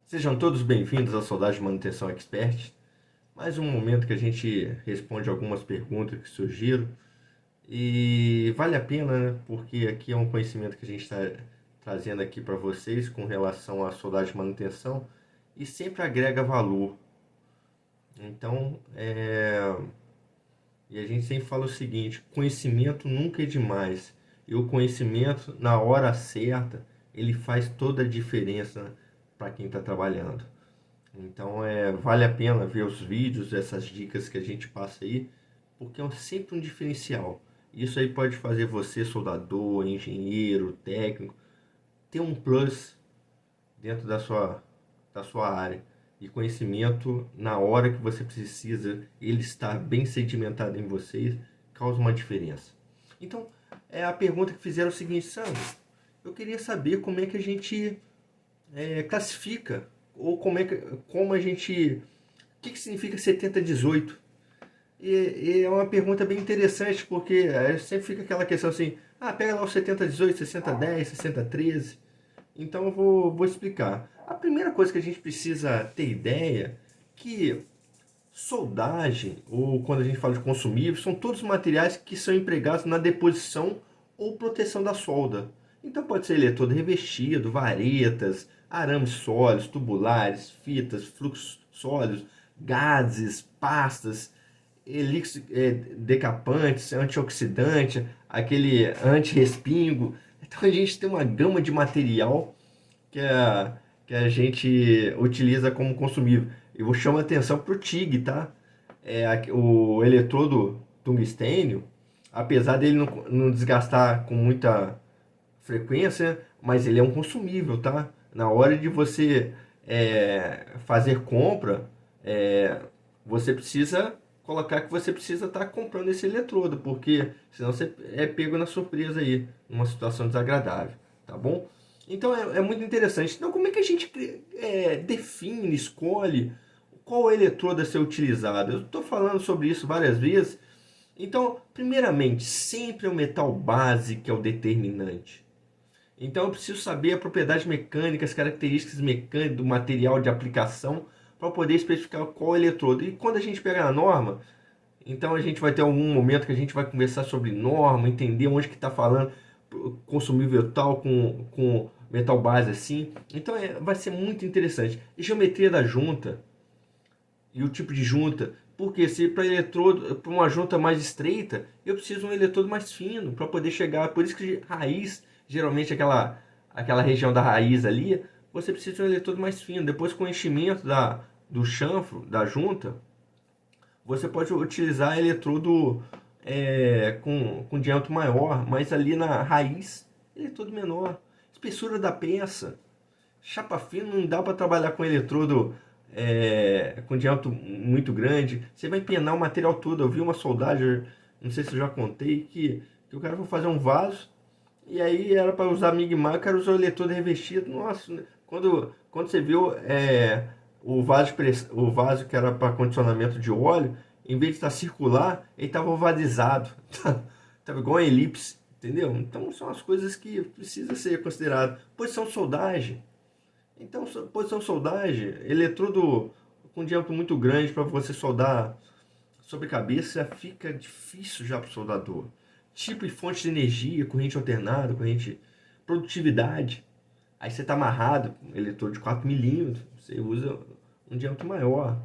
Sejam todos bem-vindos ao Soldagem de Manutenção Expert. Mais um momento que a gente responde algumas perguntas que surgiram. E vale a pena, né? Porque aqui é um conhecimento que a gente está trazendo aqui para vocês com relação à soldagem de manutenção e sempre agrega valor. Então, e a gente sempre fala o seguinte: conhecimento nunca é demais. E o conhecimento, na hora certa, ele faz toda a diferença para quem está trabalhando. Então vale a pena ver os vídeos, essas dicas que a gente passa aí, porque é sempre um diferencial. Isso aí pode fazer você, soldador, engenheiro, técnico, ter um plus dentro da sua área. E conhecimento, na hora que você precisa, ele estar bem sedimentado em vocês, causa uma diferença. Então, a pergunta que fizeram é o seguinte: Sandro, eu queria saber como é que a gente classifica, ou como a gente, o que significa 70-18? E é uma pergunta bem interessante, porque sempre fica aquela questão assim: pega lá o 70-18, 60-10, 60-13. Então eu vou explicar. A primeira coisa que a gente precisa ter ideia que soldagem, ou quando a gente fala de consumíveis, são todos materiais que são empregados na deposição ou proteção da solda. Então pode ser eletrodo revestido, varetas, arames sólidos, tubulares, fitas, fluxos sólidos, gases, pastas, decapantes, antioxidante, aquele anti-respingo. Então a gente tem uma gama de material que a gente utiliza como consumível. Eu chamo a atenção para o TIG, tá? O eletrodo tungstênio, apesar dele não desgastar com muita frequência, mas ele é um consumível, tá? Na hora de você fazer compra, você precisa colocar que você precisa estar comprando esse eletrodo, porque senão você é pego na surpresa aí, numa situação desagradável, tá bom? Então é muito interessante. Então como é que a gente define, escolhe qual eletrodo a ser utilizado? Eu estou falando sobre isso várias vezes. Então, primeiramente, sempre é o metal base que é o determinante. Então eu preciso saber a propriedade mecânica, as características mecânicas do material de aplicação para poder especificar qual eletrodo. E quando a gente pega a norma, então a gente vai ter algum momento que a gente vai conversar sobre norma, entender onde que está falando consumível tal com metal base assim. Então vai ser muito interessante. E geometria da junta e o tipo de junta. Porque se para eletrodo, para uma junta mais estreita, eu preciso de um eletrodo mais fino para poder chegar. Por isso que raiz, geralmente aquela região da raiz ali, você precisa de um eletrodo mais fino. Depois com o enchimento do chanfro, da junta, você pode utilizar eletrodo com diâmetro maior, mas ali na raiz, eletrodo menor. Espessura da peça. Chapa fina não dá para trabalhar com eletrodo com diâmetro muito grande. Você vai empenar o material todo. Eu vi uma soldagem, não sei se eu já contei, que o cara foi fazer um vaso e aí era para usar Migmar, o cara usou eletrodo revestido. Nossa, quando você viu o vaso que era para condicionamento de óleo, em vez de estar circular, ele estava ovalizado. Estava igual uma elipse, entendeu? Então são as coisas que precisa ser considerado. Posição soldagem. Então, posição soldagem, eletrodo com diâmetro muito grande para você soldar sobre cabeça fica difícil já para o soldador. Tipo e fonte de energia, corrente alternada, corrente, produtividade. Aí você está amarrado, eletrodo de 4 milímetros, você usa um diâmetro maior,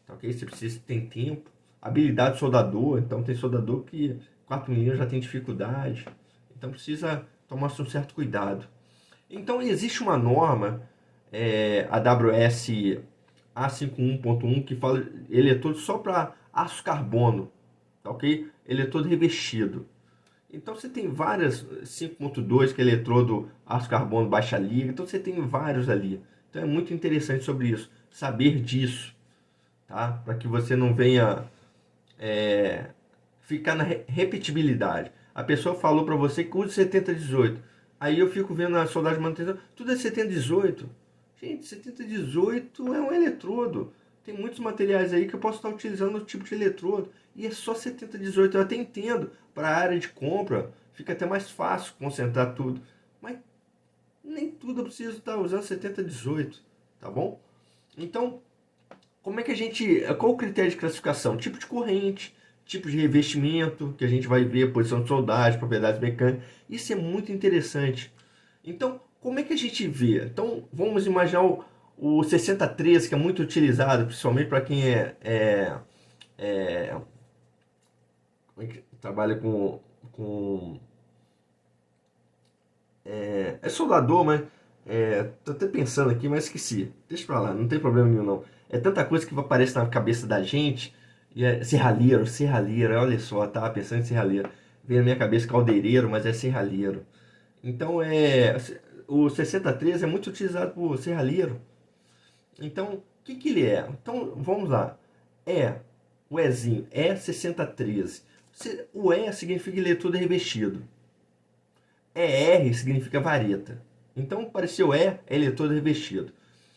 tá ok? Você precisa ter tempo. Habilidade do soldador, então tem soldador que 4 milímetros já tem dificuldade. Então precisa tomar um certo cuidado. Então existe uma norma, AWS A51.1, que fala eletrodo só para aço carbono, tá ok? Eletrodo revestido. Então você tem várias, 5.2 que é eletrodo aço carbono baixa liga, então você tem vários ali. Então é muito interessante sobre isso, saber disso, tá? Para que você não venha ficar na repetibilidade. A pessoa falou para você que use 70-18. Aí eu fico vendo a soldagem de manutenção, tudo é 70-18. Gente, 70-18 é um eletrodo. Tem muitos materiais aí que eu posso estar utilizando o tipo de eletrodo. E é só 70-18. Eu até entendo. Para a área de compra, fica até mais fácil concentrar tudo. Mas nem tudo eu preciso estar usando 70-18. tá bom? Então, como é que a gente, qual o critério de classificação? Tipo de corrente, tipo de revestimento, que a gente vai ver, posição de soldagem, propriedades mecânicas. Isso é muito interessante. Então, como é que a gente vê? Então, vamos imaginar o 6013, que é muito utilizado, principalmente para quem é, trabalha com é soldador, mas tô até pensando aqui, mas esqueci. Deixa pra lá, não tem problema nenhum não. É tanta coisa que aparece na cabeça da gente. E é serralheiro, olha só, tava pensando em serralheiro. Veio na minha cabeça caldeireiro, mas é serralheiro. Então o 6013 é muito utilizado por serralheiro. Então, o que que ele é? Então, vamos lá. O Ezinho, é 6013. O E significa que ele é todo revestido. ER significa vareta. Então, apareceu ele é todo revestido.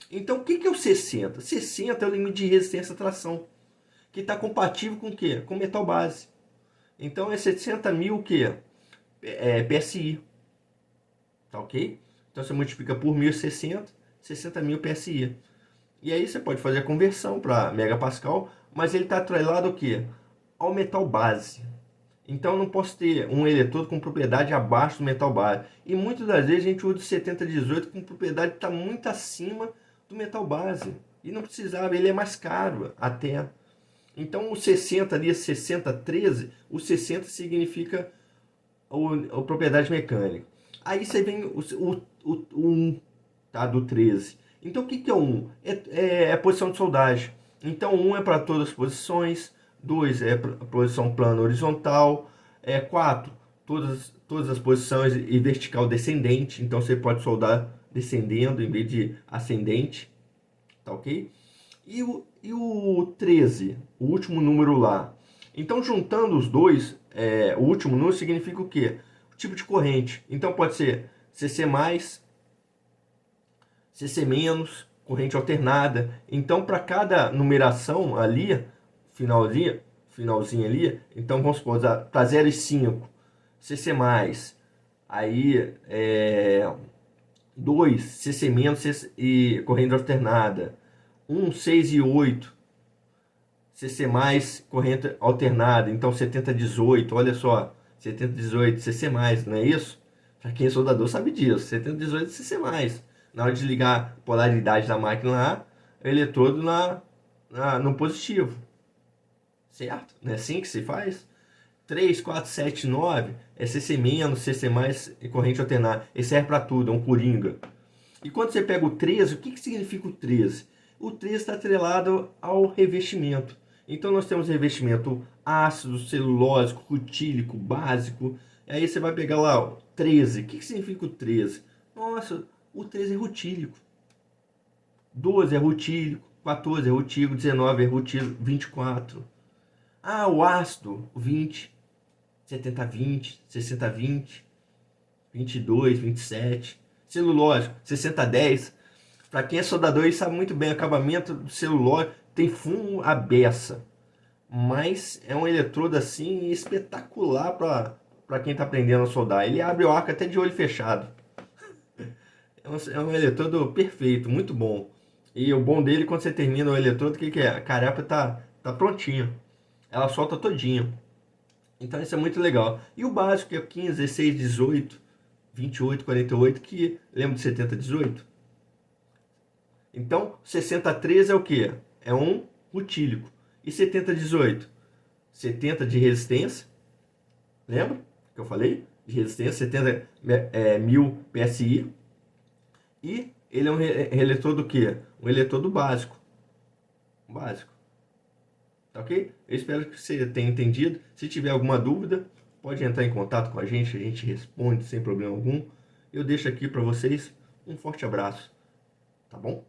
Então, o que que é o 60? 60 é o limite de resistência à tração, que está compatível com o quê? Com metal base. Então, é 60 mil o quê? PSI. Tá ok? Então, você multiplica por 1060, 60 mil PSI. E aí você pode fazer a conversão para megapascal, mas ele está atrelado ao quê? Ao metal base. Então eu não posso ter um eletrodo com propriedade abaixo do metal base. E muitas das vezes a gente usa o 7018 com propriedade que está muito acima do metal base. E não precisava, ele é mais caro até. Então o 60 ali, 6013, o 60 significa a propriedade mecânica. Aí você vem o 1, tá, do 13. Então o que que é o 1? É a posição de soldagem. Então 1 é para todas as posições, 2 é a posição plana horizontal, 4 todas as posições e vertical descendente. Então você pode soldar descendendo em vez de ascendente, tá ok? E o 13, o último número lá. Então juntando os dois, o último número significa o quê? O tipo de corrente. Então pode ser CC+, CC-, corrente alternada. Então, para cada numeração ali, finalzinho ali, então vamos supor, para 0 e 5, CC+, aí 2, CC-, e corrente alternada, 1, 6 e 8, CC+, corrente alternada, então 70-18, olha só, 70-18, CC+, não é isso? Para quem é soldador sabe disso, 70-18 CC+. Na hora de ligar a polaridade da máquina lá, o eletrodo no positivo. Certo? Não é assim que se faz? 3, 4, 7, 9 é CC-, CC+, e corrente alternada. Ele serve para tudo, é um coringa. E quando você pega o 13, o que que significa o 13? O 13 está atrelado ao revestimento. Então nós temos revestimento ácido, celulósico, rutílico, básico. E aí você vai pegar lá o 13. O que que significa o 13? Nossa, o 13 é rutílico. 12 é rutílico, 14 é rutílico, 19 é rutílico, 24. Ah, o ácido, o 20, 70-20, 60-20, 22, 27. Celulósico, 60-10. Para quem é soldador, ele sabe muito bem, o acabamento do celulóide tem fumo à beça. Mas é um eletrodo assim espetacular para quem está aprendendo a soldar. Ele abre o arco até de olho fechado. É um eletrodo perfeito, muito bom. E o bom dele, quando você termina o eletrodo, o que que é? A carepa tá prontinha. Ela solta todinha. Então isso é muito legal. E o básico, que é 15, 16, 18, 28, 48, que lembra de 70-18? Então, 60-13 é o que? É um rutílico. E 70-18? 70 de resistência. Lembra que eu falei? De resistência, 70 mil PSI. E ele é um eletrodo do quê? Um eletrodo básico. Básico. Tá ok? Eu espero que você tenha entendido. Se tiver alguma dúvida, pode entrar em contato com a gente responde sem problema algum. Eu deixo aqui para vocês um forte abraço. Tá bom?